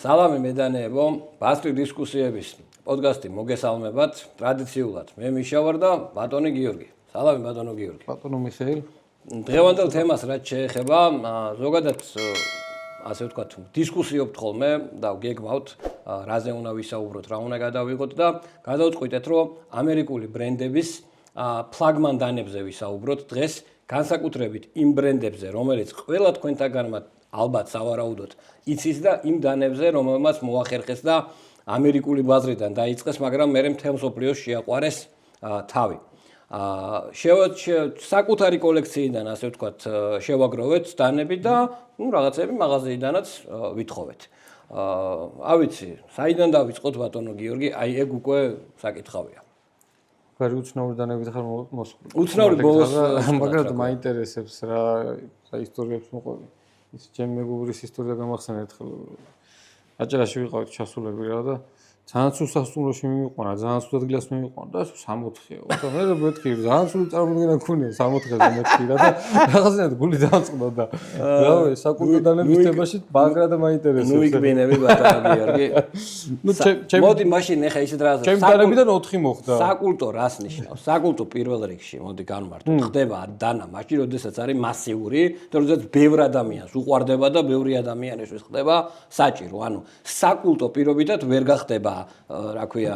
სალამი მედანეებო, ბასტრი დისკუსიების პოდკასტი მოგესალმებათ. ტრადიციულად მე მიშა ვარ და ბატონი გიორგი. სალამი ბატონო გიორგი. ბატონო მიხეილ. დღევანდელ თემას რაც შეეხება, ზოგადად ასე ვთქვათ, დისკუსიობთ ხოლმე და გეგმავთ, რაზე უნდა ვისაუბროთ, რა უნდა გადავიღოთ და გადავწყვიტეთ, რომ ამერიკული ბრენდების ფლაგმან დანებზე ვისაუბროთ დღეს, განსაკუთრებით იმ ბრენდებზე, რომელიც ყველა თქვენთაგანმა ალბათ სავარაუდოდ იცის და იმ დანებზე, რომელმაც მოახერხეს და ამერიკული ბაზრიდან დაიწყეს, მაგრამ მე მთელ მსოფლიოს შეაყვარეს თავი. საკუთარი კოლექციიდან, ასე ვთქვათ, შევაგროვეთ დანები და რაღაცები მაღაზიიდანაც ვითხოვეთ. ავიცი, საიდან დავიწყოთ ბატონო გიორგი? აი ეგ უკვე საკითხავია. გარი უცნაური დანებით ხარ მოსული. უცნაური ბოლოს, მაგრამ მაინტერესებს რა ისტორიებს მოყვები. ის ჩემი მეგობრის ისტორია გამახსენა ერთხელ. აჭარაში ვიყავით ჩასულები რა და ძალიან სულ სასტუმროში მივიყვანა, ძალიან სულ ადგილას მივიყვანა და 64-ია. და მე მეთქი, ძალიან სულ წარმოდგენა მქონია 64-ზე მეთქი რა და რაღაცნაირად გული დაწყდა და რავი, საკულტო დანების თემაში მაგრა და მაინტერესებს. ნუ იგბინები ბატონო გიორგი. მოდი მაშინ ახლა ისეთ რაღაცა. ჩემ დანებიდან 4 მოხდა. საკულტო რას ნიშნავს? საკულტო პირველ რიგში, მოდი განვართოთ. ხდება დანა მაშინ, როდესაც არის მასიური, და როდესაც ბევრი ადამიანს უყვარდება და ბევრი ადამიანისთვის ხდება საჭირო. ანუ საკულტო პირობითად ვერ გახდება რა ქვია,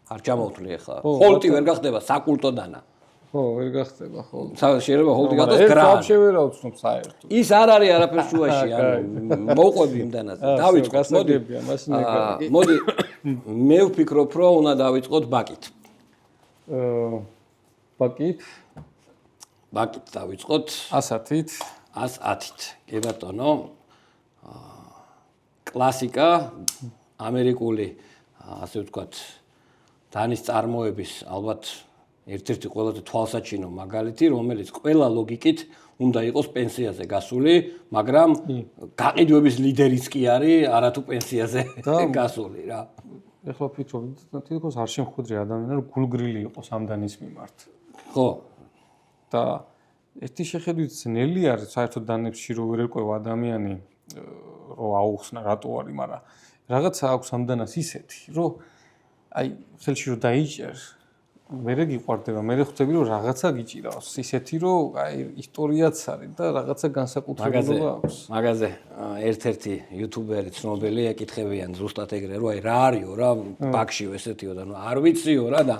არ ჩამოვთვლი ახლა. ჰოლტი ვერ გახდება საკულტო დანა. ხო, ვერ გახდება ხო. შეიძლება ჰოლტი გახდეს გრან. ეს ვერ ავცნობ საერთოდ. ის არ არის არაფერ შუაში, ანუ მოყვები იმ დანაზე. დავიწყოთ, მოდი მე ვფიქრობ, რომ უნდა დავიწყოთ ბაკით. ბაკით? ბაკით დავიწყოთ 110-ით. 110-ით. კი ბატონო. კლასიკა ამერიკული, ასე ვთქვათ, დანის წარმოების ალბათ ერთ-ერთი ყველაზე თვალსაჩინო მაგალითი, რომელიც ყველა ლოგიკით უნდა იყოს პენსიაზე გასული, მაგრამ გაყიდვების ლიდერიც კი არის არათუ პენსიაზე გასული რა. ეხლა ვფიქრობ, თითქოს არ შემხვედრი ადამიანი, რომ გულგრილი იყოს ამ დანის მიმართ. ხო. და ერთი შეხედვით ნელი არის საერთოდ დანებში რო ვერ ერკვევა ადამიანი, რომ აუხსნა რატო არის, მაგრამ რაღაცა აქვს ამ დანას ისეთი, რომ აი ხელში რო დაიჭერ, მერე გიყვარდება, მერე ხვდები რომ რაღაცა გიჭირავს, ისეთი რომ აი ისტორიაც არის და რაღაცა განსაკუთრებულობა აქვს. მაგაზე ერთ-ერთი იუთუბერი ცნობილი ეკითხებიან ზუსტად ეგრე, რომ აი რა არისო რა ბაქშიო ესეთიო და ნუ არ ვიციო რა და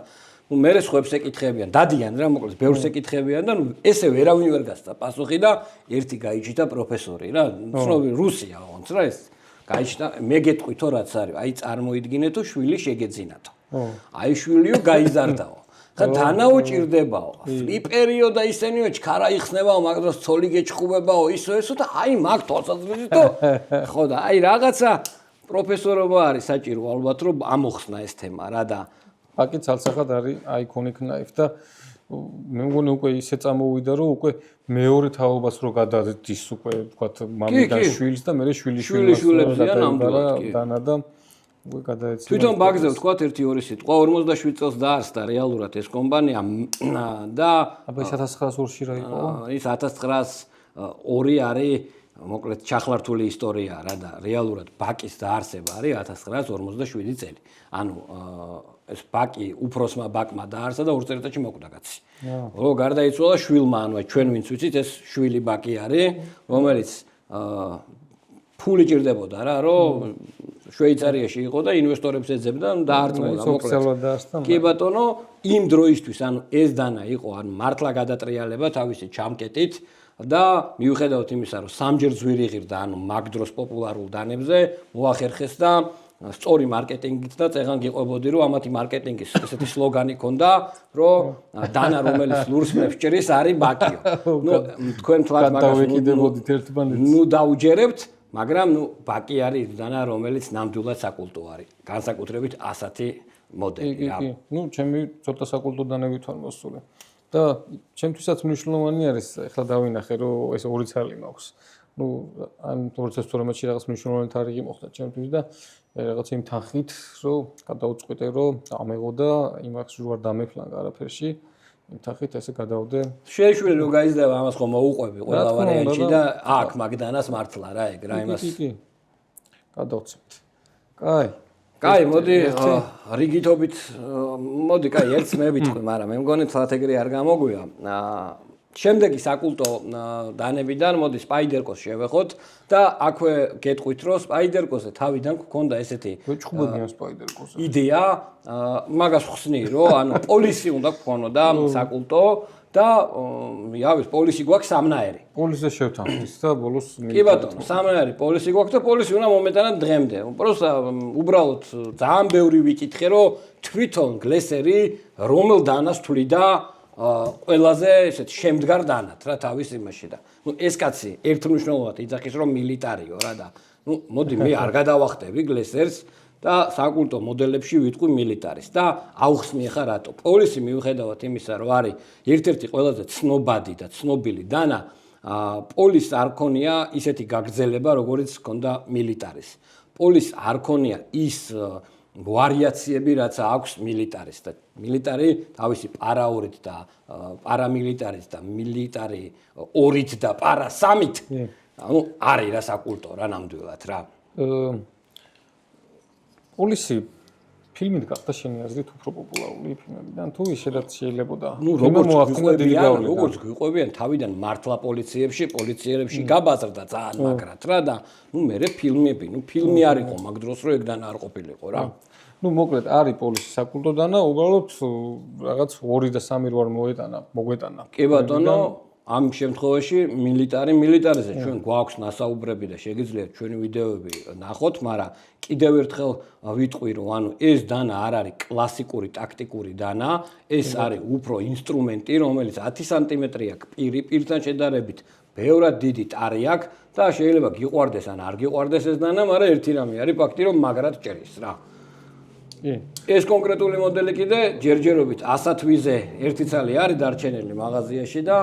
ნუ მერე სხვებს ეკითხებიან, დადიან რა მოკლედ, ბევრს ეკითხებიან და ნუ ესე ვერავინ ვერ გასცა პასუხი და ერთი გაიჭიდა პროფესორი რა, ცნობილი რუსია ოღონდ რა ეს. გაიჭდა, მე გეტყვით რაც არის, აი წარმოიდგინეთო შვილი შეგეძინათო. აი შვილიო გაიზარდაო. ხა დანაო ჭირდებაო. ფლიპერიო და ისენიო ჩქარა იხსნებაო, მაგდროს ცოლი გეჭხუბებაო, ისო ესო და აი მაგ თვალსაზრისითო. ხო და აი რაღაცა პროფესორობა არის საჭირო ალბათ რომ ამოხსნა ეს თემა რა და ბაკი ცალსახად არის iconic knife და მე მგონი უკვე ისე წამოვიდა რომ უკვე მეორე თაობას რო გადადის უკვე თქვათ მამიდან შვილს და მე შვილიშვილებს დანა და უკვე გადაეცემა. თვითონ ბაგზე ვთქვათ 1-2 სიტყვა 47 წელს დაარსდა რეალურად ეს კომპანია და აბა 1902-ში რა იყო? ის 1902 არის მოკლედ ჩახლართული ისტორია რა და რეალურად ბაკის დაარსება არის 1947 წელი. ანუ ეს ბაკი უფროსმა ბაკმა დაარსა და 2 წელიწადში მოკვდა კაცი. რო გარდაიცვალა შვილმა, ანუ ჩვენ ვინც ვიცით ეს შვილი ბაკი არის, რომელიც ფული ჭირდებოდა რა, რომ შვეიცარიაში იყო და ინვესტორებს ეძებდა, დაარწმუნდა მოკლედ. კი ბატონო, იმ დროისთვის, ანუ ეს დანა იყო, ანუ მართლა გადატრიალება თავისი ჩამკეტით და მიუხედავად იმისა, რომ სამჯერ ძვირი ღირდა, ანუ მაგ დროს პოპულარულ დანებზე მოახერხეს და სწორი მარკეტინგით და წეღან გიყვებოდი, რომ ამათი მარკეტინგის ესეთი სლოგანი ქონდა, რომ დანა რომელიც ლურსმებს ჭრის არის ბაკიო. ნუ თქვენ თვათ მაგას დავეკიდებოდით ერთმანეთს. ნუ დაუჯერებთ, მაგრამ ნუ ბაკი არის დანა რომელიც ნამდვილად საკულტო არის. განსაკუთრებით 110 მოდელი რა. ნუ ჩემი ცოტა საკულტო დანებით ვარ მოსული. და ჩემთვისაც მნიშვნელოვანი არის, ეხლა დავინახე, რომ ეს 2 წელი მაქვს. ნუ ამ 2012-ში რაღაც მნიშვნელოვანი თარიღი მოხდა ჩემთვის და რაღაც იმ თანხით, რომ გადავწყვიტე, რომ ამეღო და იმას ვარ დამეფლანგ არაფერში. იმ თანხით ესე გადავდე. შეიშველი რო გაიზრდება ამას ხომ მოუყვები ყველა ვარიანტში და აქ მაგდანას მართლა რა ეგ რა იმას. კი. გადავცემთ. კაი. კაი, მოდი რიგითობით მოდი, კაი, ერთს მე ვიტყვი, მაგრამ მე მგონი თლათ ეგრე არ გამოგვია. შემდეგი საკულტო დანებიდან მოდი სპაიდერკოს შევეხოთ და აქვე გეტყვით, რომ სპაიდერკოსზე თავიდან გქონდა ესეთი ვეჭხუბებიან სპაიდერკოსზე. იდეა, მაგას ხსნი, რომ ანუ პოლისი უნდა გქონოდა საკულტო და იავის პოლისი გვაქვს სამნაირი. პოლისზე შევთანხმდით და ბოლოს კი ბატონო, სამნაირი პოლისი გვაქვს და პოლისი უნდა მომეტანა დღემდე. პროსტა უბრალოდ ძალიან ბევრი ვიკითხე, რომ თვითონ გლესერი რომელ დანას თვლიდა ყველაზე ესეთ შემდგარ დანად რა თავის იმაში და ეს კაცი ერთმნიშვნელოვნად იძახის რომ მილიტარიო რა და მოდი მე არ გადავახტები გლესერს და საკულტო მოდელებში ვიტყვი მილიტარის და აუხსნი ხა რატო პოლისი მიუხედავად იმისა რომ არის ერთ-ერთი ყველაზე ცნობადი და ცნობილი დანა პოლის არ ქონია ისეთი გაგრძელება როგორიც ჰქონდა მილიტარის პოლის არ ქონია ის ვარიაციები რაც აქვს მილიტარის და მილიტარი თავისი პარაორით და პარამილიტარით და მილიტარი ორით და პარა სამით ანუ არის რა საკულტო რა ნამდვილად რა პოლისი ფილმით გახდა შენი აზრით უფრო პოპულარული ფილმებიდან თუ ისედაც შეიძლებოდა როგორც გვიყვებიან თავიდან მართლა პოლიციელებში გაბაზრდა ძალიან მაგრად რა და მე ფილმი არ იყო მაგ დროს რო ეგდან არ ყოფილიყო რა მოკლედ არის პოლისი საკულტო დანა უბრალოდ რაღაც 2 და 3 რო არ მოგვეტანა კი ბატონო ამ შემთხვევაში მილიტარიზე ჩვენ გვაქვს ნასაუბრები და შეგიძლიათ ჩვენი ვიდეოები ნახოთ, მაგრამ კიდევ ერთხელ ვიტყვი რომ ანუ ეს დანა არ არის კლასიკური ტაქტიკური დანა, ეს არის უფრო ინსტრუმენტი, რომელიც 10 სანტიმეტრია პირთან შედარებით ბევრად დიდი ტარი აქვს და შეიძლება გიყვარდეს ან არ გიყვარდეს ეს დანა, მაგრამ ერთი რამე არის ფაქტი რომ მაგრად ჭრის რა. ეს კონკრეტული მოდელი კიდე ჯერჯერობით 100 თვიზე ერთი ცალი არის დარჩენილი მაღაზიაში და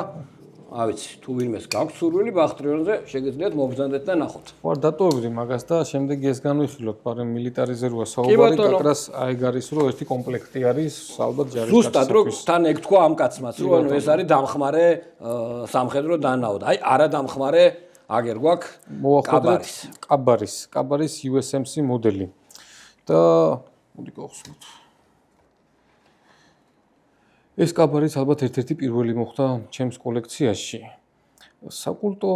ავიცი, თუ ვინმეს გაქვს სურვილი ბახტრიონზე, შეგიძლიათ მობრძანდეთ და ნახოთ. ვარ დატოვებდი მაგას და შემდეგი ეს განვიხილოთ, მაგრამ მილიტარიზე როა საუბარი, კაკრას აიგარის რომ ერთი კომპლექტი არის, ალბათ ჯარისკაცის. ზუსტად რომ თან ეგ თქვა ამ კაცმაც, რომ ანუ ეს არის დამხმარე სამხედრო დანაოდ. აი, არა დამხმარე, აგერ გვაქვს კაბარის USMC მოდელი. და მოდი გავხსნათ. ეს კაბარიც ალბათ ერთ-ერთი პირველი მოხდა ჩემს კოლექციაში. საკულტო,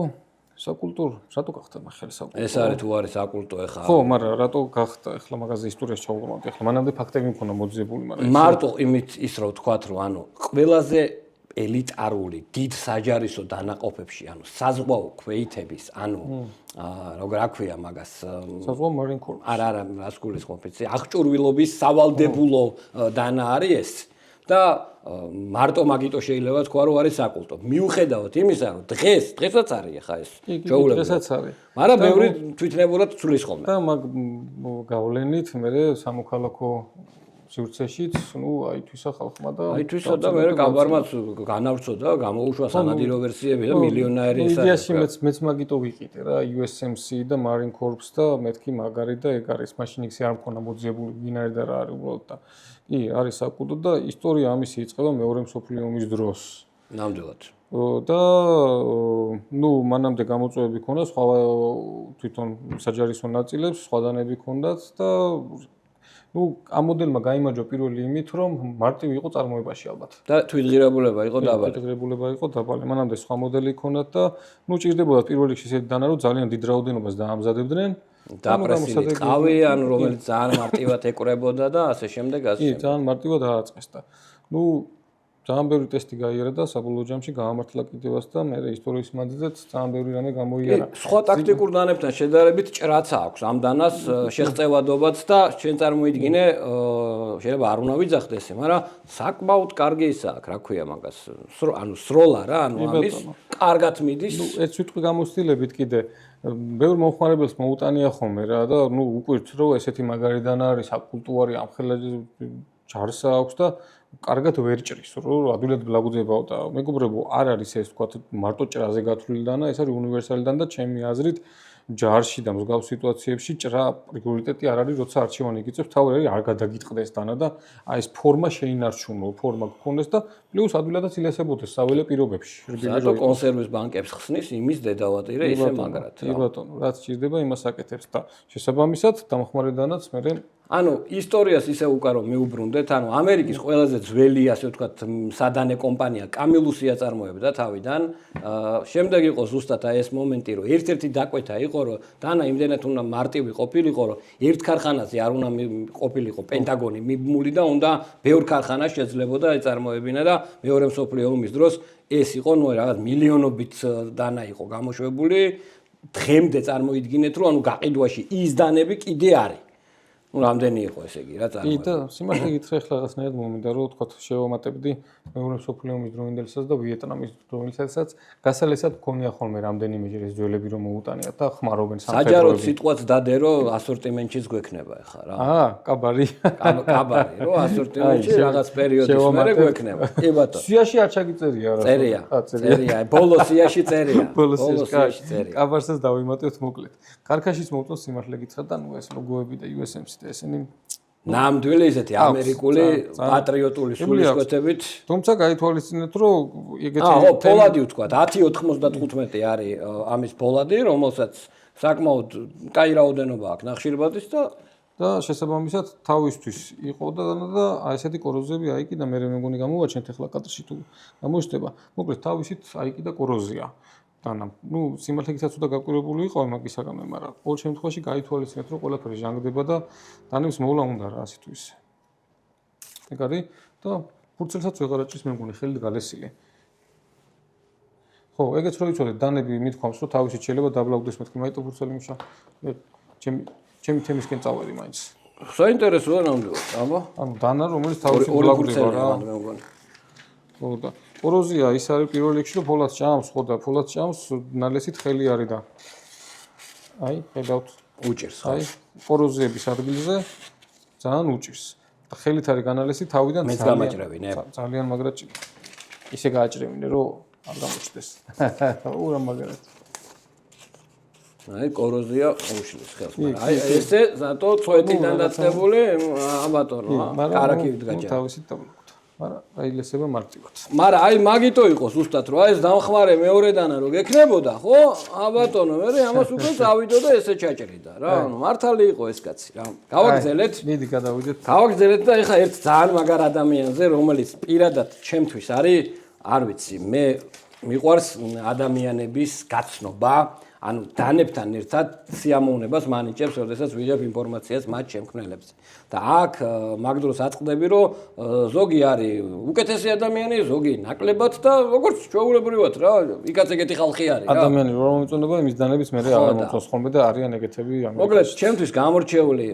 რატო გახდა ახლა საკულტო? ეს არის თუ არის საკულტო ახლა. ხო, მაგრამ რატო გახდა ახლა მაგაზე ისტორიაში ჩავუყროთ. ახლა მანამდე ფაქტები მქონდა მოძიებული, მაგრამ მარტო იმით ის რომ ვთქვათ, რომ ანუ ყველაზე ელიტარული დიდ საჯარისო დანაყოფებში, ანუ საზღვაო ქვეითების, ანუ როგორ აქვია მაგას საზღვაო მარინ კორპუსი. არა, რას გულისხმობ, იცი, აღჭურვილობის სავალდებულო დანა არის ეს. და მარტო მაგიტო შეიძლება თქვა რომ არის საკულტო. მიუხედავად იმისა რომ დღესაც არის ახლა ეს ჩვეულებრივ. დღესაც არის. მაგრამ ბევრი თვითნებურად ცulis ხოლმე. და მაგ გავლენით მე სამოქალაქო სივრცეშიც, აითვისა ხალხმა და აითვისა და მე კაბარმაც განავრცოდა, გამოუშვა სანადირო ვერსიები და მილიონერი ეს არის. იდეაში მეც მაგიტო ვიყიდე რა, USMC და Marine Corps და მეთქი მაგარი და ეგ არის. მაშინ იქ არ მქონა მოძიებული ვინარი და რა არის უბრალოდ და კი, არის საკულტო და ისტორია ამისი იწყება მეორე მსოფლიო ომის დროს. ნამდვილად. და მანამდე გამოწვევები ქონდა, სხვა თვითონ საჯარისო ნაწილებს, სხვა დანები ქონდათ და ამ მოდელმა გაიმარჯვა პირველი იმით, რომ მარტივი იყო წარმოებაში ალბათ. და თვითღირებულება იყო დაბალი. თვითღირებულება იყო დაბალი. მანამდე სხვა მოდელი ქონდათ და ჭირდებოდა პირველ რიგში ესეთი დანა, რომ ძალიან დიდ რაოდენობას დაამზადებდნენ. დაპრესილი ყავი, ანუ რომელიც ძალიან მარტივად ეკვრებოდა და ასე შემდეგ ასე. კი, ძალიან მარტივად ააწეს და ძალიან ბევრი ტესტი გაიარა და საბოლოო ჯამში გაამართლა კიდევაც და მე ისტორიის მანძილზეც ძალიან ბევრი რამე გამოიარა. სხვა ტაქტიკურ დანებთან შედარებით ჭრაც აქვს ამ დანას შეღწევადობაც და ჩვენ წარმოიდგინე შეიძლება არ უნდა ვიძახდეს, მაგრამ საკმაოდ კარგი ისა აქვს, რა ქვია მაგას. ანუ სროლა რა, ანუ ამის კარგად მიდის. ეს სიტყვი გამოცდილებით კიდე ბევრ მომხმარებელს მოუტანია ხოლმე რა და უკვირთ რომ ესეთი მაგარი დანა არის აკულტუარი ამხელა ჯარსა აქვს და კარგად ვერ ჭრის რომ ადვილად ბლაგუძებაო და მეგობრებო არ არის ეს თქვა მარტო ჭრაზე გათვლილი დანა ეს არის უნივერსალი დანა და ჩემი აზრით ჯარში და მსგავს სიტუაციებში ჭრა პრიორიტეტი არ არის, როცა არჩევანი გიწევს, თავი არის არ გადაგიტყდეს დანა და აი ეს ფორმა შეინარჩუნო, ფორმა გქონდეს და პლუს ადვილადაც ილესებოდეს საველე პირობებში. რატო კონსერვის ბანკებს ხსნის იმის დედავატირე ისე მაგრად. კი ბატონო, რაც ჭირდება იმას აკეთებს და შესაბამისად დამხმარებადანაც მე ანუ ისტორიას ისე უკარო მიუბრუნდეთ, ანუ ამერიკის ყველაზე ძველი, ასე ვთქვათ, სადანე კომპანია კამილუსი აწარმოებდა თავიდან. შემდეგ იყო ზუსტად აი ეს მომენტი, რომ ერთ-ერთი დაკვეთა იყო, რომ დანა იმდენად უნდა მარტივი ყოფილიყო, რომ ერთ ქარხანაზე არ უნდა ყოფილიყო პენტაგონი მიბმული და უნდა ბევრ ქარხანას შეძლებოდა ეწარმოებინა და მეორე მსოფლიო ომის დროს ეს იყო ნუ რაღაც მილიონობით დანა იყო გამოშვებული. დღემდე წარმოიდგინეთ, რომ ანუ გაყიდვაში ის დანები კიდე არის. ну რამდენი იყო ესე იგი რა კი და სიმართლე გითხრა ახლა რაღაცნაირად მომინდა რომ თქვა შევამატებდი მეორე მსოფლიო ომის დროინდელსაც და ვიეტნამის დროინდელსაც გასალესად გქონია ხოლმე რამდენიმეჯერ ეს ძველები რომ მოუტანიათ და ხმარობენ სამხედროები საჯაროდ სიტყვაც დადე რომ ასორტიმენტშიც გვექნება ახლა რა კაბარი კაბარი რომ ასორტიმენტში რაღაც პერიოდის მერე გვექნება კი ბატონო სიაში არ ჩაგიწერია რა წერია ბოლო სიაში წერია ბოლო სიაში წერია კაბარსაც დავიმატებთ მოკლედ კარქაშიც მოვწონს სიმართლე გითხრა და ნუ ეს ლოგოები და USMC და ესენი ნამდვილი ისეთი ამერიკული პატრიოტული სულისკვეთებით თუმცა გაითვალისწინეთ რომ ეგეთი ფოლადი ვთქვა 1095 არის ამის ფოლადი რომელსაც საკმაოდ კაი რაოდენობა აქვს ნახშირბადის და შესაბამისად თავისთვის იყო და ესეთი კოროზიები აიკი და მე მეგონი გამოვაჩენთ ახლა კადრში თუ გამოჩნდება მოკლედ თავისით აიკი და კოროზია დანა ნუ სიმართლე გითხრათ უდა გაკვირვებული იყო მაგისაგანვე მაგრამ ყოველ შემთხვევაში გაითვალისწინეთ რომ ყველაფერი ჟანგდება და დანებს მოვლა უნდა რა ასე თუ ისე ეგ არის და ფურცელსაც ვეღარ აჭრის მე მგონი ხელით გალესილი ხო ეგეც რო იცოდეთ დანები მithქვამს რომ თავისით შეიძლება დაბლავდეს მეთქი მაიტო ფურცელი მიშა ჩემი თემისკენ წავედი მაინც საინტერესოა ნამდვილად აბა ანუ დანა რომელიც თავისით ბლავდება რა ხო და კოროზია ის არის პირველ რიგში რომ ფოლადს ჭამს ხო და ფოლადს ჭამს ნალესით ხელი არის და აი ხედავთ უჭირს აი კოროზიების ადგილზე ძალიან უჭირს და ხელით არის განალესი თავიდან ძალიან მაგრად ისე გააჭრევინე რომ არ გამოჩნდეს ურა მაგრად აი კოროზია უშლის ხელს მაგრამ აი ესე ზატო წვეთიდან დაწყებული აბატონო კარაკივით გაჭრა თავისით დაბლოკ მაგრამ აილესება მარტივად. მაგრამ აი მაგიტო იყო ზუსტად რომ აი ეს დამხმარე მეორედანა რო გექნებოდა, ხო? აბატონო, მე ამას უკვე წავიდო და ესე ჩაჭრიდა რა. ანუ მართალი იყო ეს კაცი რა. გავაგზელეთ. მიდი გადავიდეთ. გავაგზელეთ და ეხა ერთ ძალიან მაგარ ადამიანზე, რომელიც პირადად ჩემთვის არის, არ ვიცი, მე მიყვარს ადამიანების გაცნობა. ანუ დანებთან ერთად სიამოვნებას მანიჭებს, როდესაც ვიღებ ინფორმაციას მათ შემქმნელებზე. და აქ მაგ დროს აწყდები, რომ ზოგი არის უკეთესი ადამიანი, ზოგი ნაკლებად და როგორც ჩვეულებრივად რა, იქაც ეგეთი ხალხი არის რა. ადამიანი რომ მომწონება იმის დანების მე აღარ მომწონს ხოლმე და არიან ეგეთები ამერიკაში. მოკლედ, ჩემთვის გამორჩეული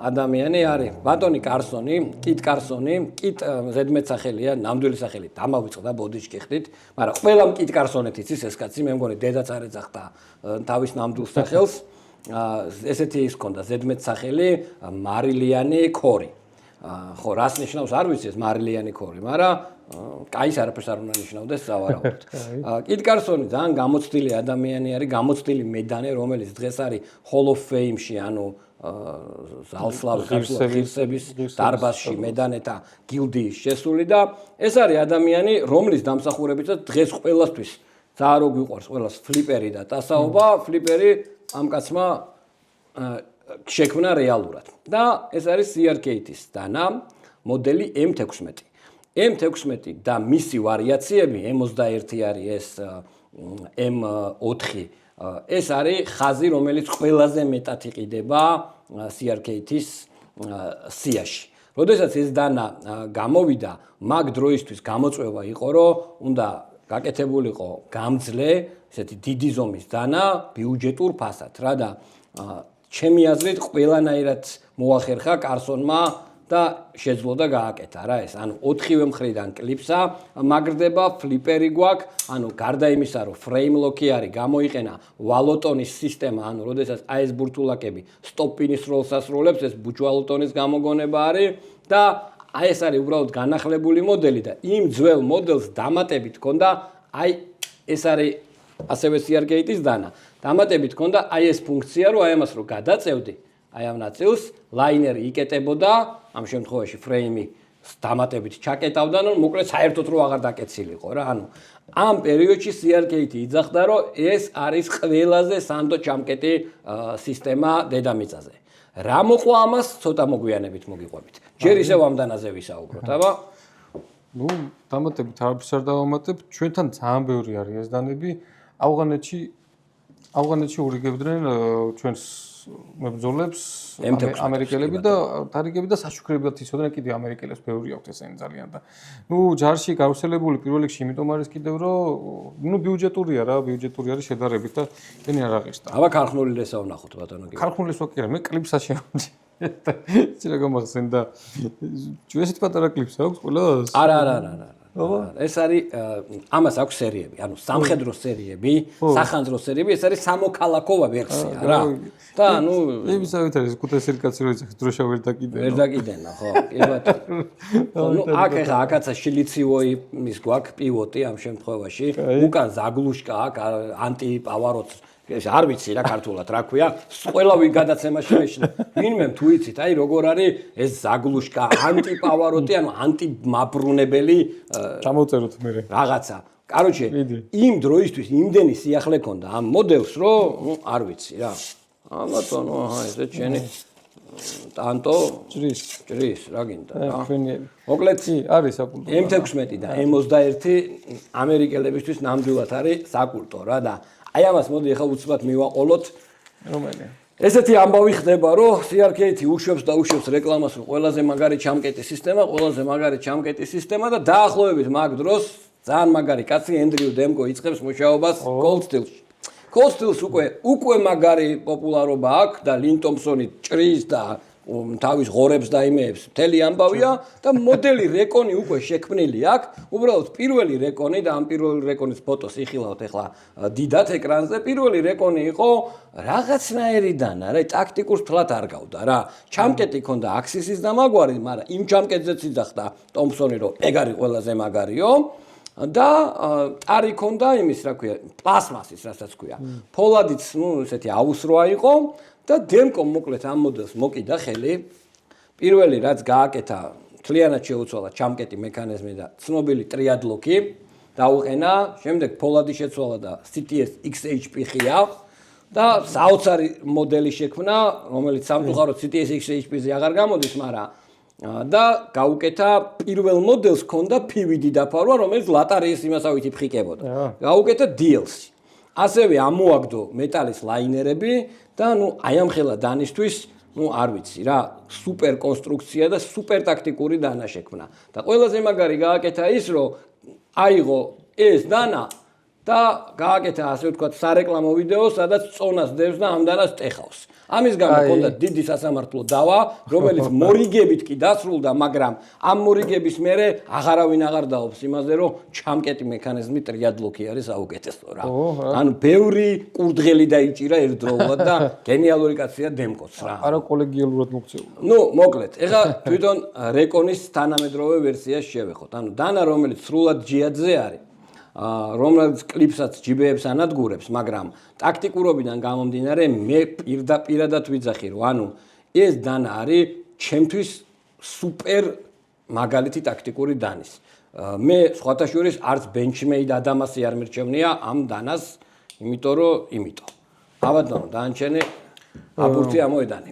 ადამიანი არის ბატონი კარსონი, კიტ კარსონი, კიტ ზედმეტსახელია, ნამდვილი სახელი დამავიწყდა ბოდიშკი ხდით, მაგრამ ყველამ კიტ კარსონეთ იცის ეს კაცი, მე მგონი დედაც არ ეძახდა თავის ნამდვილ სახელს ესეთი ის ქონდა ზედმეტსახელი მარილიანი ქორი. ხო, რას ნიშნავს არ ვიცი ეს მარილიანი ქორი, მაგრამ კაის არაფერს არ უნდა ნიშნავდეს სავარაუდოდ. კიტ კარსონი ძალიან გამოცდილი ადამიანი არის, გამოცდილი მედანე, რომელიც დღეს არის Hall of Fame-ში, ანუ ზალსლავის ღირსების დარბაზში მედანეთა გილდიის შესული და ეს არის ადამიანი, რომლის დამსახურებითაც დღეს ყველასთვის ძალიან რო გვიყვარს ყველას ფლიპერი და ტასაობა, ფლიპერი ამ კაცმა შექმნა რეალურად. და ეს არის CRKT-ის დანა მოდელი M16. M16 და მისი ვარიაციები M21 არის ეს M4. ეს არის ხაზი, რომელიც ყველაზე მეტად იყიდება CRKT-ის სიაში. როდესაც ეს დანა გამოვიდა, მაგ დროისთვის გამოწვევა იყო, რომ უნდა გაკეთებულიყო გამძლე, ესეთი დიდი ზომის დანა ბიუჯეტურ ფასად რა და ჩემი აზრით ყველანაირად მოახერხა კარსონმა და შეძლო და გააკეთა რა ეს. ანუ 4-ვე მხრიდან კლიპსა მაგრდება, ფლიპერი გვაქვს, ანუ გარდა იმისა, რომ ფრეიმ ლოკი არის, გამოიყენა ვალოტონის სისტემა, ანუ როდესაც აი ეს ბურთულაკები სტოპ-პინის როლს ასრულებს, ეს ბუჩვალოტონის გამოგონება არის და აი ეს არის უბრალოდ განახლებული მოდელი და იმ ძველ მოდელს დამატებით ჰქონდა აი ეს არის ასევე CRKT-ის დანა. დამატებით ქონდა აი ეს ფუნქცია, რომ აი ამას რო გადაწევდი, აი ამ ნაწილს ლაინერი იკეტებოდა, ამ შემთხვევაში ფრეიმი დამატებით ჩაკეტავდა, რომ მოკლედ საერთოდ რო აღარ დაკეცილიყო რა. ანუ ამ პერიოდში CRKT იძახდა, რომ ეს არის ყველაზე სანდო ჩამკეტი სისტემა დედამიწაზე. რა მოყვა ამას, ცოტა მოგვიანებით მოგიყვებით. ჯერ ისევ ამ დანაზე ვისაუბროთ, აბა. ნუ დამატებით არაფერს არ დავამატებ, ჩვენთან ძალიან ბევრი არის ეს დანები. ავღანეთში ურიგებდნენ ჩვენს მებრძოლებს ამერიკელები და თარიგები და საშუქრებად იცოდნენ კიდე ამერიკელებს ბევრი აქვს ესენი ძალიან და ნუ ჯარში გავრცელებული პირველ რიგში იმიტომ არის კიდევ რომ ნუ ბიუჯეტურია რა ბიუჯეტური არის შედარებით და ენი არ აღიშტა. აბა ქარხნული ლესა ვნახოთ ბატონო გიორგი. ქარხნული ლესა კი რა მე კლიპსაც შემოჭი. ცირა გამახსენდა. ესეთი პატარა კლიპს აქვს ყველას? არა. ეს არის ამას აქვს სერიები, ანუ სამხედრო სერიები, სახანძრო სერიები, ეს არის სამოქალაქო ვერსია რა. და ნუ იმისავით არის 500 კაცი რო იცი დროშა ვერ დაკიდენა. ვერ დაკიდენა, ხო, კი ბატონო. ნუ აკ აკაცა შილიცივოი მის გვაქვს პივოტი ამ შემთხვევაში, უკან ზაგლუშკა აქ ანტიპავაროც ეს არ ვიცი რა ქართულად რა ქვია, ყველა ვინ გადაცემაში მეშინე. ვინმე თუ იცით, აი როგორ არის ეს ზაგლუშკა, ანტიპავაროტი, ანუ ანტიმაბრუნებელი ჩამოვწეროთ მე. რაღაცა. კაროჩე, იმ დროისთვის იმდენი სიახლე ქონდა ამ მოდელს, რომ ნუ არ ვიცი რა. ბატონო, აჰა, ესე ჩენი ტანტო ჭრის რა გინდა რა. მოკლედ არის საკულტო. M16 და M21 ამერიკელებისთვის ნამდვილად არის საკულტო რა და აი ამას მოდი ახლა უცბად მივაყოლოთ. რომელი? ესეთი ამბავი ხდება, რომ CRKT უშვებს და უშვებს რეკლამას, რომ ყველაზე მაგარი ჩამკეტი სისტემა და დაახლოებით მაგ დროს ძალიან მაგარი კაცი ენდრიუ დემკო იწყებს მუშაობას Cold Steel-ში. Cold Steel-ს უკვე მაგარი პოპულარობა აქვს და ლინ ტომპსონი ჭრის და თავის ღორებს და იმეებს მთელი ამბავია და მოდელი რეკონი უკვე შექმნილი აქვს. უბრალოდ პირველი რეკონი და ამ პირველი რეკონის ფოტოს იხილავთ ახლა დიდად ეკრანზე. პირველი რეკონი იყო რაღაცნაირიდან, რა, ტაქტიკურს თლად არ გავდა რა. ჩამკეტი ქონდა აქსისის დამაგვარი, მაგრამ იმ ჩამკეტზეც იძახდა ტომპსონი, რომ ეგ არის ყველაზე მაგარიო. და ტარი ქონდა იმის, რა ქვია, პლასმასის, რასაც ქვია. ფოლადიც, ნუ ესეთი აუსროა იყო. და დემკომ მოკლედ ამ მოდელს მოკიდა ხელი. პირველი რაც გააკეთა, მთლიანად შეუცვალა ჩამკეტი მექანიზმი და ცნობილი ტრიადლოკი დაუყენა. შემდეგ ფოლადი შეცვალა და CTS XHP ხია და საოცარი მოდელი შექმნა, რომელიც სამწუხაროდ CTS XHP-ზე აღარ გამოდის, მაგრამ და გაუკეთა პირველ მოდელს ქონდა PVD დაფარვა, რომელიც ლატარიის იმასავით იფხიკებოდა. გაუკეთა DLC. ასევე ამოაგდო მეტალის ლაინერები და ნუ აი ამ ხელა დანისთვის, ნუ არ ვიცი რა, სუპერ კონსტრუქცია და სუპერ ტაქტიკური დანა შექმნა. და ყველაზე მაგარი გააკეთა ის, რომ აიღო ეს დანა და გააკეთა ასე ვთქვათ სარეკლამო ვიდეო, სადაც წონას დევს და ამ დანას ტეხავს. ამის გამო ჰქონდა დიდი სასამართლო დავა, რომელიც მორიგებით კი დასრულდა, მაგრამ ამ მორიგების მერე აღარავინ აღარ დაობს იმაზე, რომ ჩამკეტი მექანიზმი ტრიადლოკი არის საუკეთესო რა. ანუ ბევრი კურდღელი დაიჭირა ერთდროულად და გენიალური კაცია დემკოც რა. არა კოლეგიალურად მოქცეულა. ნუ მოკლედ, ეხლა თვითონ რეკონის თანამედროვე ვერსიას შევეხოთ. ანუ დანა რომელიც სრულად ჯიადზე არის. რომელიც კლიპსაც ჯიბეებს ანადგურებს, მაგრამ ტაქტიკურობიდან გამომდინარე მე პირდაპირადად ვიძახი, რომ ანუ ეს დანა არის ჩემთვის სუპერ მაგალითი ტაქტიკური დანის. მე სხვათა შორის არც benchmade ადამასი არ მირჩევნია ამ დანას, იმიტომ. აბატონო, დაანჩენი აბურთი ამოედანი.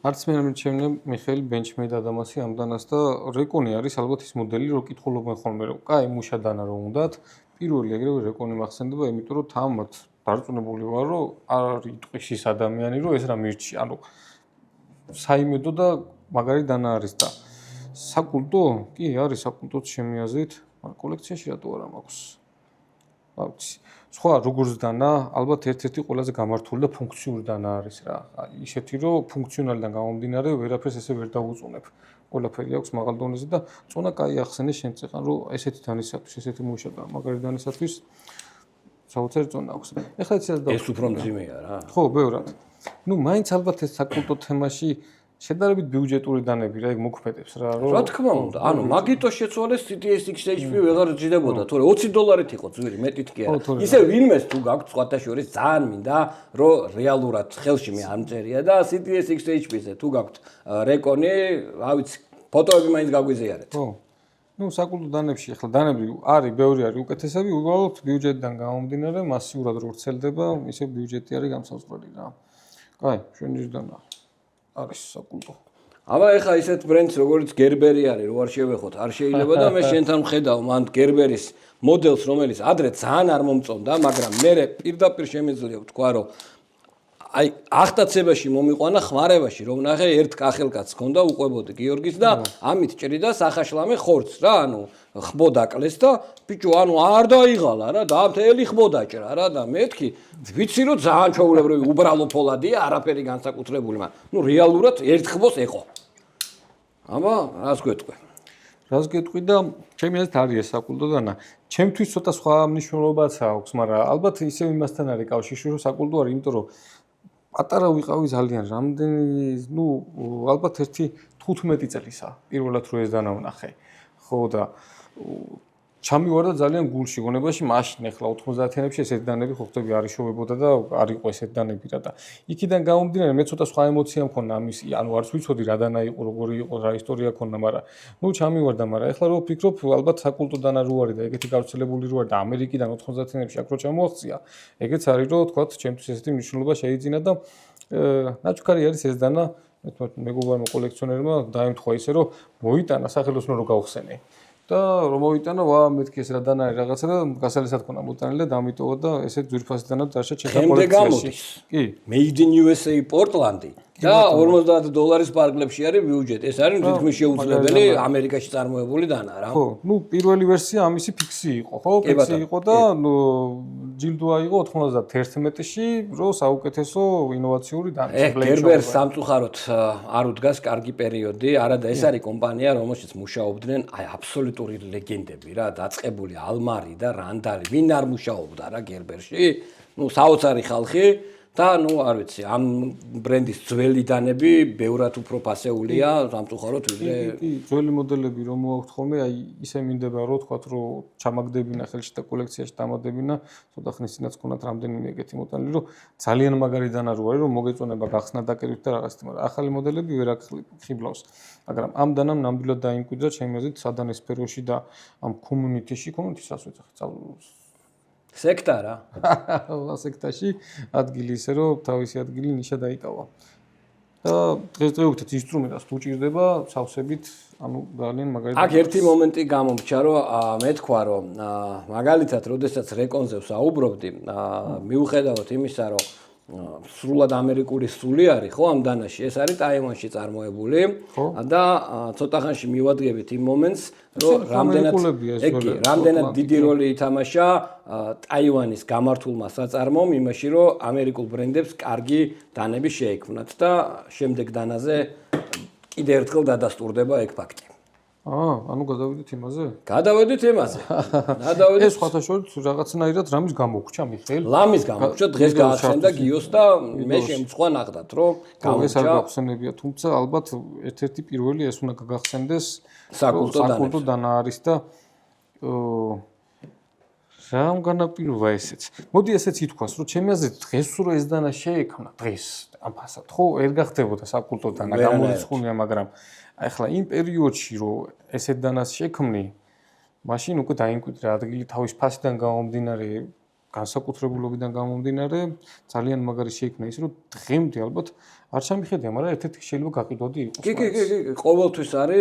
არც მე არ მირჩევნია მიხეილ benchmade ადამასი ამ დანას და რეკონი არის ალბათ ის მოდელი, რო კითხულობენ ხოლმე, რომ კაი მუშა დანა რო უნდათ. პირველი ეგრევე რეკონი მახსენდება, იმიტომ რომ თამათ დარწმუნებული ვარ, რომ არ იტყვის ის ადამიანი, რომ ეს რა მირჩი, ანუ საიმედო და მაგარი დანა არის და საკულტო? კი, არის საკულტოც ჩემი აზრით, მაგრამ კოლექციაში რატო არა მაქვს? ავიცი. სხვა როგორც დანა, ალბათ ერთ-ერთი ყველაზე გამართული და ფუნქციური დანა არის რა. ისეთი, რომ ფუნქციონალიდან გამომდინარე, ვერაფერს ესე ვერ დაუწუნებ. ყველაფერი აქვს მაღალ დონეზე და წონა კაი ახსენე შენ წეყან, რომ ესეთი დანისათვის, ესეთი მუშა და მაგარი დანისათვის საოცარი წონა აქვს. ეხლა ეს უფრო მძიმეა რა. ხო, ბევრად. ნუ მაინც ალბათ ეს საკულტო თემაში შედარებით ბიუჯეტური დანები რა, ეგ მოქმედებს რა, რომ რა თქმა უნდა, ანუ მაგიტო შეცვალეს CTS-XHP ვეღარ ჯიდებოდა, თორე $20 იყო ძვირი, მეტით კი არა. ისე ვინმეს თუ გაქვთ სხვათა შორის ძალიან მინდა, რომ რეალურად ხელში მე არ მწერია და CTS-XHP-ზე თუ გაქვთ რეკონი, რა ვიცი, ფოტოები მაინც გაგვიზიარეთ. ხო. ნუ საკულტო დანებში ახლა დანები არის, ბევრი არის უკეთესები, უბრალოდ ბიუჯეტიდან გამომდინარე, მასიურად რო ვრცელდება, ისე ბიუჯეტი არის გამსაზღვრელი რა. კაი, ჩვენისდანა არის საკულტო. აბა ეხა ისეთ ბრენდს როგორც გერბერი არის, რო არ შევეხოთ, არ შეიძლება და მე შენთან ვხედავ მან გერბერის მოდელს, რომელიც ადრე ძალიან არ მომწონდა, მაგრამ მე პირდაპირ შემიძლია ვთქვა, რომ აი ახტაცებაში მომიყვანა ხმარებაში რომ ნახე ერთ კახელკაცს ჰქონდა უყვებოდი გიორგის და ამით ჭრიდა სახაშლამე ხორცს რა ანუ ხბოდა კლეს და ბიჭო ანუ არ დაიღალა რა და მთელი ხბოდა ჭრა რა და მეთქი ვიცი რომ ძალიან ჩაულებრივი უბრალო ფოლადია არაფერი განსაკუთრებული მაგრამ ნუ რეალურად ერთ ხბოს ეყო აბა რას გვეტყვი რას გეტყვი და ჩემი აზრით არის ეს საკულტო დანა ჩემთვის ცოტა სხვა მნიშვნელობაც აქვს მაგრამ ალბათ ისევ იმასთან არის კავშირში რომ საკულტო არის იმიტომ რომ პატარა ვიყავი ძალიან რამდენი ნუ ალბათ ერთი 15 წელისა პირველად რო ეს დანა ვნახე ხო და ჩამივარდა ძალიან გულში გონებაში მაშინ ახლა 90-იანებში ესეთ დანები ხო ხტები არ იშოვებოდა და არ იყო ესეთ დანები და იქიდან გამომდინარე მე ცოტა სხვა ემოცია მქონდა ამის ანუ არც ვიცოდი რა დანა იყო როგორი იყო რა ისტორია ქონდა მაგრამ ნუ ჩამივარდა მაგრამ ახლა რო ვფიქრობ ალბათ საკულტო დანა რო არის და ეგეთი გავრცელებული რო არის და ამერიკიდან 90-იანებში აქ რო ჩამოაღწია ეგეც არის რომ თქვა ჩემთვის ესეთი მნიშვნელობა შეიძინა და ნაჩუქარი არის ეს დანა მეგობარმა კოლექციონერმა დაემთხვა ისე რომ მოიტანა სახელოსნო რო გავხსენე და რომ მოიტანა ვა მეთქი ეს რა დანა არის რაღაცა და გასალისად ქონა მოტანილი და დამიტოვა და ესე ძვირფასი დანა დაშა ჩემთან კოლექციაში კი Made in USA პორტლანდი და $50 პარკლებში არის ბიუჯეტი ეს არის თითქმის შეუძლებელი ამერიკაში წარმოებული დანა რა ხო ნუ პირველი ვერსია ამისი ფიქსი იყო ხო ფიქსი იყო და ჯილდოა იყო 91-ში რო საუკეთესო ინოვაციური დანა გერბერს სამწუხაროდ არ უდგას კარგი პერიოდი არადა ეს არის კომპანია რომელშიც მუშაობდნენ აი აბსოლუტური ლეგენდები რა დაწყებული ალმარი და რანდალი ვინ არ მუშაობდა რა გერბერში ნუ საოცარი ხალხი და ნუ არ ვიცი ამ ბრენდის ძველი დანები ბევრად უფრო ფასეულია სამწუხაროდ ვიდრე კი ძველი მოდელები რომ მოაქვთ ხოლმე აი ისე მინდება რომ თქვათ რომ ჩამაგდებინა ხელში და კოლექციაში დამატებინა ცოტა ხნის წინაც ქონათ რამდენიმე ეგეთი მოდელი რომ ძალიან მაგარი დანა რო არის რომ მოგეწონება გახსნა დაკერით და რაღაც მაგრამ ახალი მოდელები ვერ აღხიბლავს მაგრამ ამ დანამ ნამდვილად დაიმკვიდრა ჩემი აზრით სადანეს სფეროში და ამ კომიუნიტიში კომიუნიტისაც ვეძახით სექტა რა. სექტაში ადგილი ისე რომ თავისი ადგილი ნიშა დაიკავა. და დღესდღეობით ინსტრუმენტს თუ ჭირდება სავსებით, ანუ ძალიან მაგარი. აქ ერთი მომენტი გამომრჩა რომ მე თქვა რომ მაგალითად, როდესაც რეკონზე ვსაუბრობდი, მიუხედავად იმისა რომ სრულად ამერიკული სული არის ხო ამ დანაში ეს არის ტაივანში წარმოებული და ცოტა ხანში მივადგებით იმ მომენტს რომ რამდენად დიდი როლი ითამაშა ტაივანის გამართულმა საწარმოომ იმაში რომ ამერიკულ ბრენდებს კარგი დანები შეექმნათ და შემდეგ დანაზე კიდევ ერთხელ დადასტურდება ეგ ფაქტი ანუ გადავიდეთ იმაზე? გადავედით იმაზე. ეს სხვათა შორის რაღაცნაირად რამის გამოგრჩა მიხეილ? ლამის გამოგრჩა, დღეს გაახსენდა გიოს და მე შემწვა ნახდათ, რომ გამოგრჩა. ეს არ გახსენებია, თუმცა ალბათ ერთ-ერთი პირველი ეს უნდა გაგახსენდეს საკულტო დანა არის და რამ განაპირობა ესეც. მოდი ესეც ითქვას, რომ ჩემი აზრით დღეს რო ეს დანა შეექმნა, დღეს ამ ფასად ხო ვერ გახდებოდა საკულტო დანა გამორიცხულია, მაგრამ ახლა იმ პერიოდში რომ ესეთ დანას შექმნი, მაშინ უკვე დაიმკვიდრა ადგილი თავის ფასიდან გამომდინარე, განსაკუთრებულობიდან გამომდინარე, ძალიან მაგარი შეიქმნა ის, რომ დღემდე ალბათ არ ჩამიხედია, მაგრამ ერთ-ერთი შეიძლება გაყიდვადი იყოს. კი, ყოველთვის არის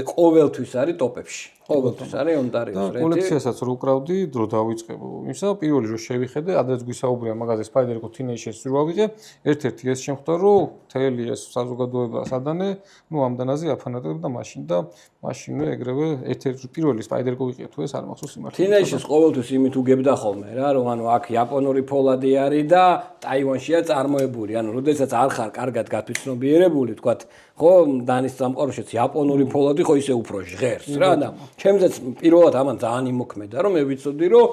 ყოველთვის არის ტოპებში. ყოველთვის არის ონტარიოს რეიტი. კოლექციასაც რო უკრავდი, დრო დავიწყებო. იმისა, პირველი რო შევიხედე, ადრეც გვისაუბრია მაგაზე Spider-Co Teenagers რო ავიღე, ერთ-ერთი ეს შემხვდა, რომ მთელი ეს საზოგადოება სადანე, ნუ ამ დანაზე აფანატებ და მაშინვე ეგრევე ერთ-ერთი პირველი Spider-Co ვიყია თუ ეს არ მახსოვს იმართლა. Teenagers ყოველთვის იმით უგებდა ხოლმე რა, რომ ანუ აქ იაპონური ფოლადი არის და ტაივანშია წარმოებული. ანუ როდესაც არ ხარ კარგად გათვითცნობიერებული, თქვათ, ხო, დანის სამყაროშიც იაპონური ფოლადი ხო ისე უფრო ჟღერს რა და ჩემზეც პირველად ამან ძალიან იმოქმედა, რომ მე ვიცოდი, რომ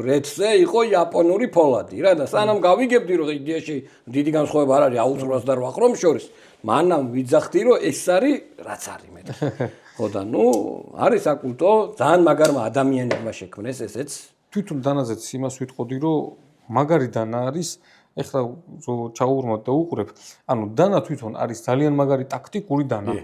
რედზე იყო იაპონური ფოლადი რა და სანამ გავიგებდი, რომ იდეაში დიდი განსხვავება არ არის აუცხრას და 8 ხრომს შორის, მანამ ვიძახდი, რომ ეს არის რაც არის მე. ხო და ნუ არის საკულტო, ძალიან მაგარმა ადამიანებმა შექმნეს ესეც. თვითონ დანაზეც იმას ვიტყოდი, რომ მაგარი დანა არის, ეხლა ჩაუღრმოთ და უყურებ. ანუ დანა თვითონ არის ძალიან მაგარი ტაქტიკური დანა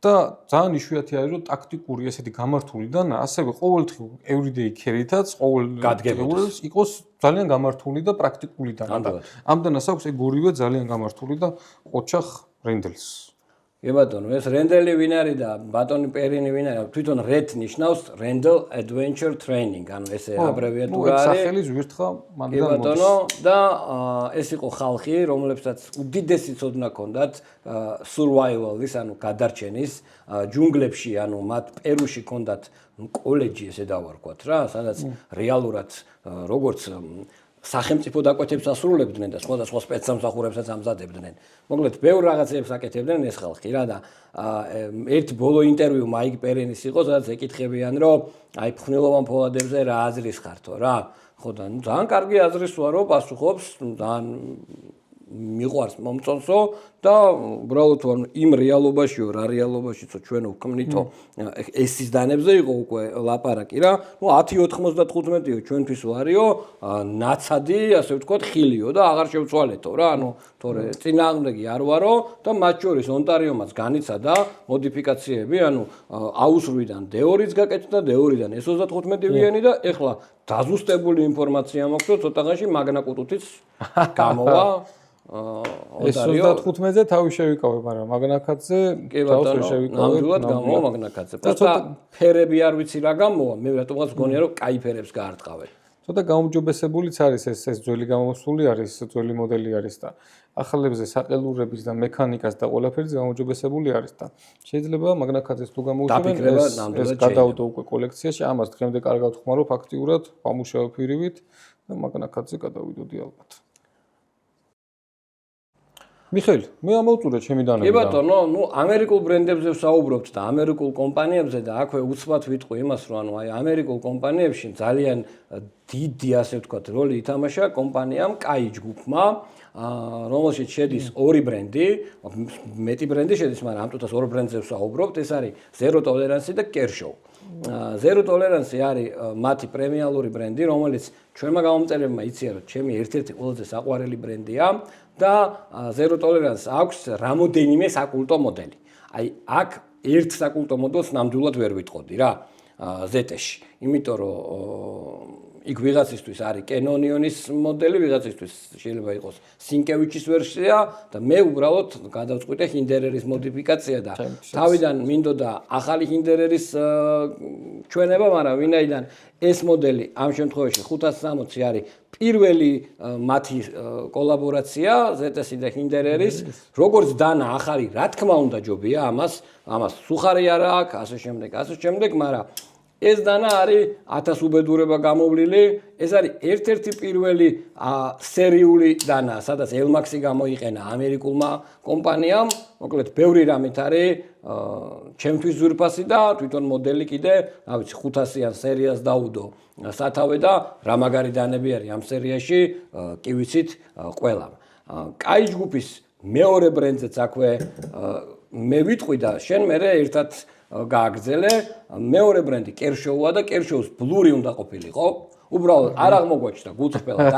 და ძალიან იშვიათი არის, რომ ტაქტიკური ესეთი გამართული დანა ასევე ყოველდღიურ everyday care-ითაც ყოველდღიურს იყოს ძალიან გამართული და პრაქტიკული დანა. ამ დანას აქვს ეგ ორივე ძალიან გამართული და ოჩახ რენდელს. კი ბატონო, ეს რენდელი ვინ არის და ბატონი პერინი ვინ არის? თვითონ RET ნიშნავს Rendell Adventure Training, ანუ ესე აბრევიატურა არის. სახელი ზვირთხა მანდ კი ბატონო და ეს იყო ხალხი, რომლებსაც უდიდესი ცოდნა ჰქონდათ survival-ის, ანუ გადარჩენის ჯუნგლებში, ანუ მათ პერუში ჰქონდათ კოლეჯი ესე დავარქვათ რა, სადაც რეალურად როგორც სახელმწიფო დაკვეთებს ასრულებდნენ და სხვადასხვა სპეცსამსახურებსაც ამზადებდნენ. მოკლედ, ბევრ რაღაცებს აკეთებდნენ ეს ხალხი რა და ერთ ბოლო ინტერვიუ მაიკ პერინის იყო, სადაც ეკითხებიან, რომ აი ფხვნილოვან ფოლადებზე რა აზრის ხართო რა. ხო და ძალიან კარგი აზრის ვარო, პასუხობს, ძალიან მიყვარს მომწონსო და უბრალოდ იმ რეალობაშიო, რა რეალობაშიცო ჩვენო ვქმნითო ესის დანებზე იყო უკვე ლაპარაკი რა. ნუ 10.95-იო ჩვენთვის ვარიო, ნაცადი, ასე ვთქვათ, ხილიო და აღარ შევცვალეთო რა. ანუ თორე წინააღმდეგი არ ვარო და მათ შორის ონტარიომაც განიცადა მოდიფიკაციები, ანუ AUS-რიდან D2-იც გაკეთდა, D2-დან S35-ვიანი და ეხლა დაზუსტებული ინფორმაცია მაქვს, რომ ცოტაღანში მაგნაკუტუთიც გამოვა. S35-ზე თავი შევიკავე, მაგრამ მაგნაკატზე თავი შევიკავე. ნამდვილად გამოვა მაგნაკატზე. და ფერები არ ვიცი რა გამოვა, მე რატომღაც გონია რომ კაი ფერებს გაარტყავენ. ცოტა გაუმჯობესებულიც არის ეს ძველი გამოსული არის, ძველი მოდელი არის და ახალებზე საყელურების და მექანიკას და ყველაფერიც გაუმჯობესებული არის და შეიძლება მაგნაკატზეს თუ გამოუშვენ ეს გადაუდო უკვე კოლექციაში, ამას დღემდე კარგად ვხმარო ფაქტიურად, ვამუშავებ ფირივით და მაგნაკატზე გადავიდოდი ალბათ. მიხეილ, მე ამოვწურე ჩემი დანები. კი ბატონო, ნუ ამერიკულ ბრენდებზე ვსაუბრობთ და ამერიკულ კომპანიებზე და აქვე უცბად ვიტყვი იმას, რომ ანუ აი ამერიკულ კომპანიებში ძალიან დიდი, ასე ვთქვათ, როლი ითამაშა კომპანიამ Kai ჯგუფმა, რომელშიც შედის ორი ბრენდი, მეტი ბრენდი შედის, მაგრამ ამ წუთას ორ ბრენდზე ვსაუბრობთ, ეს არის Zero Tolerance და Kershaw. Zero Tolerance არის მათი პრემიალური ბრენდი, რომელიც ჩვენმა გამომწერებმა იციან, რომ ჩემი ერთ-ერთი ყველაზე საყვარელი ბრენდია. და Zero Tolerance აქვს რამოდენიმე საკულტო მოდელი. აი აქ ერთ საკულტო მოდელს ნამდვილად ვერ ვიტყოდი რა ZT-ში. იმიტომ რომ იქ ვიღაცისთვის არის Canonion-ის მოდელი, ვიღაცისთვის შეიძლება იყოს Sienkiewicz-ის ვერსია და მე უბრალოდ გადავწყვიტე Hinderer-ის მოდიფიკაცია და თავიდან მინდოდა ახალი Hinderer-ის ჩვენება, მაგრამ ვინაიდან ეს მოდელი ამ შემთხვევაში 560 არის პირველი მათი კოლაბორაცია ZT-ი და Hinderer-ის, როგორც დანა ახალი, რა თქმა უნდა ჯობია ამას სუხარი არა აქვს, ასე შემდეგ, მაგრამ ეს დანა არის 1000 უბედურება გამოვლილი, ეს არის ერთ-ერთი პირველი სერიული დანა, სადაც Elmax-ი გამოიყენა ამერიკულმა კომპანიამ, მოკლედ ბევრი რამით არის ჩემთვის ძვირფასი და თვითონ მოდელი კიდე, რა ვიცი, 500-იან სერიას დაუდო სათავე და რა მაგარი დანები არის ამ სერიაში, კი ვიცით ყველამ. Kai ჯგუფის მეორე ბრენდზეც აქვე მე ვიტყვი და შენ მერე ერთად გააგრძელე, მეორე ბრენდი Kershaw-ა და Kershaw-ს ბლური უნდა ყოფილიყო. უბრალოდ არ აღმოგვაჩნდა გულწრფელად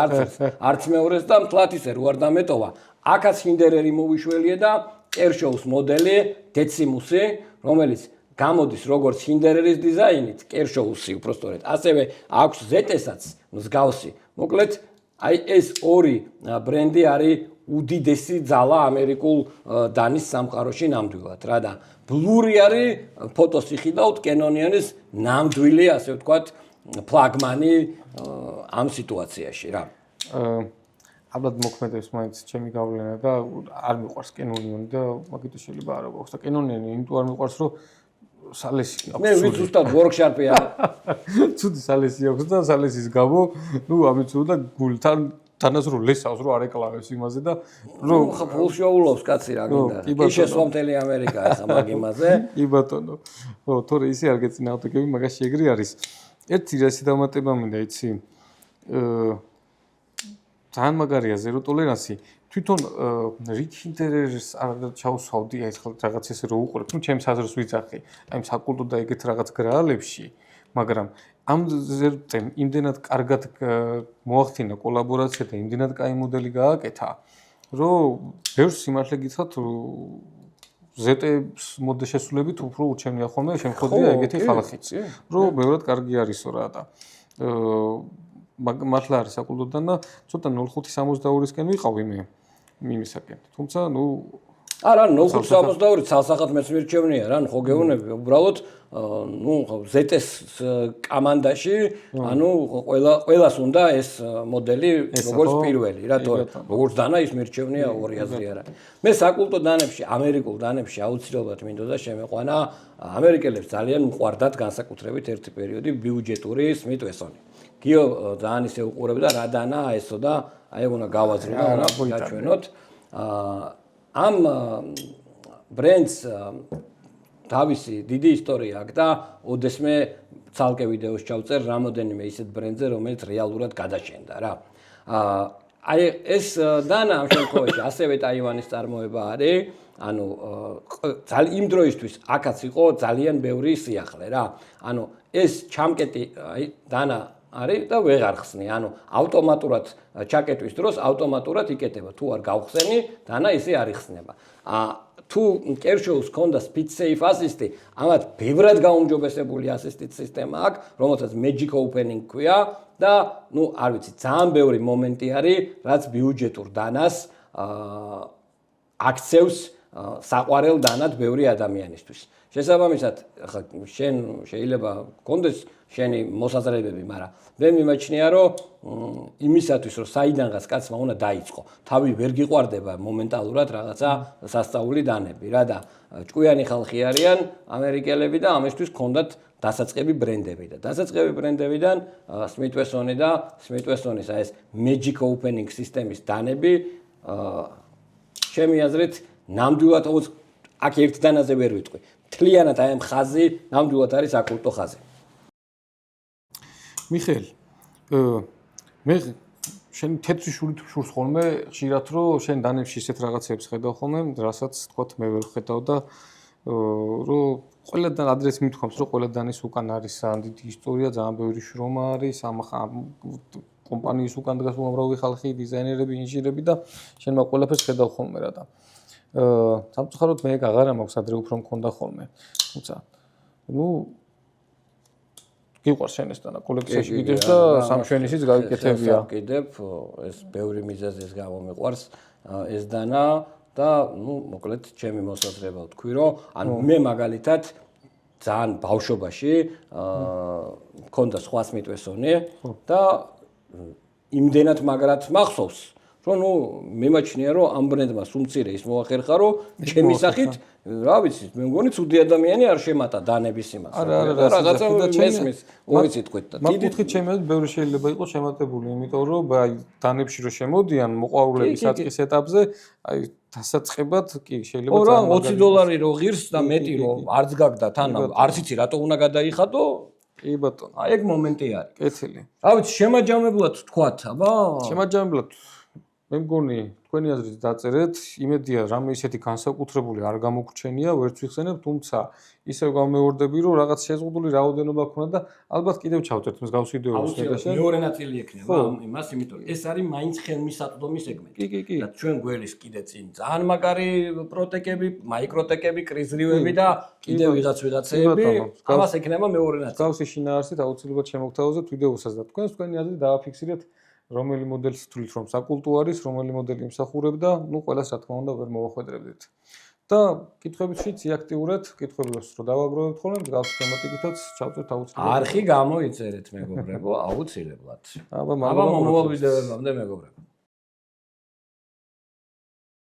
არც მეორეს და მთლად ისე რო არ დამეტოვა. აქაც Hinderer-ი მოვიშველიე და Kershaw-ს მოდელი Decimus-ი, რომელიც გამოდის როგორც Hinderer-ის დიზაინით, Kershaw-ს უბრალოდ ასევე აქვს ZT-საც მსგავსი. მოკლედ, აი ეს ორი ბრენდი არის უდიდესი ძალა ამერიკულ დანის სამყაროში ნამდვილად რა და ბლური არის ფოტოს იხილავთ Canonion-ის ნამდვილი, ასე ვთქვათ, ფლაგმანი ამ სიტუაციაში რა. ალბათ მოქმედებს მაინც ჩემი გავლენა და არ მიყვარს Canonion და მაგით შეიძლება არა გვაქვს და Canonion-ი იმიტომ არ მიყვარს, რომ სალესი აქვს. მე ვიცი ზუსტად workshop-ია. ცუდი სალესი აქვს და სალესის გამო, ამით უნდა გულთან თანაზრულ ლესავს რო არ ეკლავებს იმაზე და რომ ფულშოულობს კაცი რა გინდა. კი შესვა მთელი ამერიკა ახლა მაგ იმაზე. კი ბატონო. ხო, თორე ისე არ გეწინააღმდეგები, მაგაში ეგრე არის. ერთი რასი დამატება მინდა იცი. ძალიან მაგარია ზერო ტოლერანსი. თვითონ რიქ ინტერიერს არ ჩაუსვავდი აი ხო რაღაც ესე რო უყურებ, თუ ჩემს აზრს ვიძახი, აი საკულტო და ეგეთ რაღაც გრაალებში, მაგრამ ამ ზერტემ იმდენად კარგად მოახდინა კოლაბორაცია და იმდენად კაი მოდელი გააკეთა, რომ ბევრს სიმართლე გითხრათ ზეტების შესრულებით უფრო უჩემია ხოლმე შემთხვევია ეგეთი ხალხიც, რომ ბევრად კარგი არისო რა და მართლა არის საკულტოდან და ცოტა 0562-ისკენ ვიყავი მე მიმისაკენ. თუმცა ნუ არა 0562 ცალსახად მეც მირჩევნია რა, ხო გეუბნები, უბრალოდ ნუ ზეტეს კამანდაში, ანუ ყველას უნდა ეს მოდელი როგორც პირველი რა, თორე როგორც დანა ის მირჩევნია ორი აზრი არა. მე საკულტო დანებში, ამერიკულ დანებში აუცილებლად მინდოდა შემეყვანა ამერიკელებს ძალიან უყვარდათ განსაკუთრებით ერთი პერიოდი ბიუჯეტური სმით ვესონი. გიო ძალიან ისე უყურებდა რა დანა ესო და აი უნდა გავაზრო და უნდა გაჩვენოთ. ამ ბრენდს თავისი დიდი ისტორია აქვს და ოდესმე ცალკე ვიდეოს ჩავწერ რამოდენიმე ისეთ ბრენდზე, რომელიც რეალურად გადაშენდა რა. აი ეს დანა ამ შემთხვევაში ასევე ტაივანის წარმოება არის, ანუ იმ დროისთვის აქაც იყო ძალიან ბევრი სიახლე რა. ანუ ეს ჩამკეტი აი დანა არის და ვეღარ ხსნი, ანუ ავტომატურად ჩაკეტვის დროს ავტომატურად იკეტება, თუ არ გავხსენი, დანა ისე არ იხსნება. თუ კერშოუს ჰქონდა speed safe assist-ი, ამათ ბევრად გაუმჯობესებული assist სისტემა აქვს, რომელსაც magic opening ქვია და ნუ არ ვიცი, ძალიან ბევრი მომენტი არის, რაც ბიუჯეტურ დანას აქცევს საყვარელ დანად ბევრი ადამიანისთვის. შესაბამისად, ახლა შენ შეიძლება გქონდეს შენი მოსაზრებები, მაგრამ მე მიმაჩნია, რომ იმისათვის, რომ საიდანღაც კაცმა უნდა დაიწყო, თავი ვერ გიყვარდება მომენტალურად რაღაცა სასწაული დანები, რა და ჭკვიანი ხალხი არიან ამერიკელები და ამისთვის ჰქონდათ დასაწყები ბრენდები და დასაწყები ბრენდებიდან Smith & Wesson და Smith & Wesson-ის ეს magic opening სისტემის დანები ჩემი აზრით ნამდვილად აქ ერთ დანაზე ვერ ვიტყვი. მთლიანად აი ამ ხაზი ნამდვილად არის აკულტო ხაზი. მიხეილ, მე შენ თეთრი შურით შურს ხოლმე ხშირად რომ შენ დანებში ისეთ რაღაცებს ხედავ ხოლმე, რასაც თქვათ მე ვერ ხედავ და რომ ყველა ადრეს მithქვამს რომ ყველა დანის უკან არის დიდი ისტორია, ძალიან ბევრი შრომა არის, ამ კომპანიის უკან დგას უამრავი ხალხი, დიზაინერები, ინჟინერები და შენ მაგ ყველაფერს ხედავ ხოლმე რა და სამწუხაროდ მე აღარა მაქვს ადრე უფრო მქონდა ხოლმე. თუმცა ნუ გიყვარს შენ ეს დანა კოლექციაში კიდევ და სამშვენისიც გავიკეთებია. კიდევ ეს ბევრი მიზეზის გამო მიყვარს ეს დანა და ნუ მოკლედ ჩემი მოსაზრება ვთქვი რომ ანუ მე მაგალითად ძალიან ბავშვობაში მქონდა სხვა Smith & Wesson-ი და იმდენად მაგრად მახსოვს რომ ნუ მიმაჩნია რომ ამ ბრენდმა სუმცირე ის მოახერხა რომ ჩემი სახით რა ვიცი მე მგონი ცუდი ადამიანი არ შემატა დანების იმას რაღაცა მესმის ორი თქვით და დიდი კუთხით ჩემი ბევრი შეიძლება იყოს შემატებული იმიტომ რომ აი დანებში რომ შემოდიან მოყვარულების საწყის ეტაპზე აი დასაწყებად კი შეიძლება $20 რო ღირს და მეტი რო არც გაგდა თან არც იცი რატო უნდა გადაიხადო კი ბატონო აი ეგ მომენტი არის კეთილი რა ვიცი შემაჯამებლად თქვათ აბა შემაჯამებლად მე მგონი თქვენი აზრით დაწერეთ იმედია რამე ისეთი განსაკუთრებული არ გამოგრჩენია ვერც ვიხსენებ თუმცა ისევ გამეორდები რომ რაღაც შეზღუდული რაოდენობა ქონა და ალბათ კიდევ ჩავწერთ მსგავს ვიდეოს შეგაშენ მეორე ნაწილი ექნება იმას იმიტომ ეს არის მაინც ხელმისაწვდომი სეგმენტი კი და ჩვენ გველის კიდე წინ ძალიან მაგარი პროტეკები მაიკროტეკები კრიზრივები და კიდე ვიღაცეები ამას ექნება მეორე ნაწილი მსგავსი შინაარსით აუცილებლად შემოგთავაზებთ ვიდეოსაც და თქვენი აზრით დააფიქსირეთ რომელი მოდელს თulit რომ საკულტო არის, რომელი მოდელი იმსახურებდა, ნუ ყველას რა თქმა უნდა ვერ მოვახვედრებდით. და კითხვებითშიც იაქტიურეთ, კითხვებს რო დავაგროვებთ ხოლმე, მსგავსი თემატიკითაც ჩავწერთ აუცილებლად. არხი გამოიწერეთ მეგობრებო, აუცილებლად. აბა მოვალ ვიდეოებამდე მეგობრებო.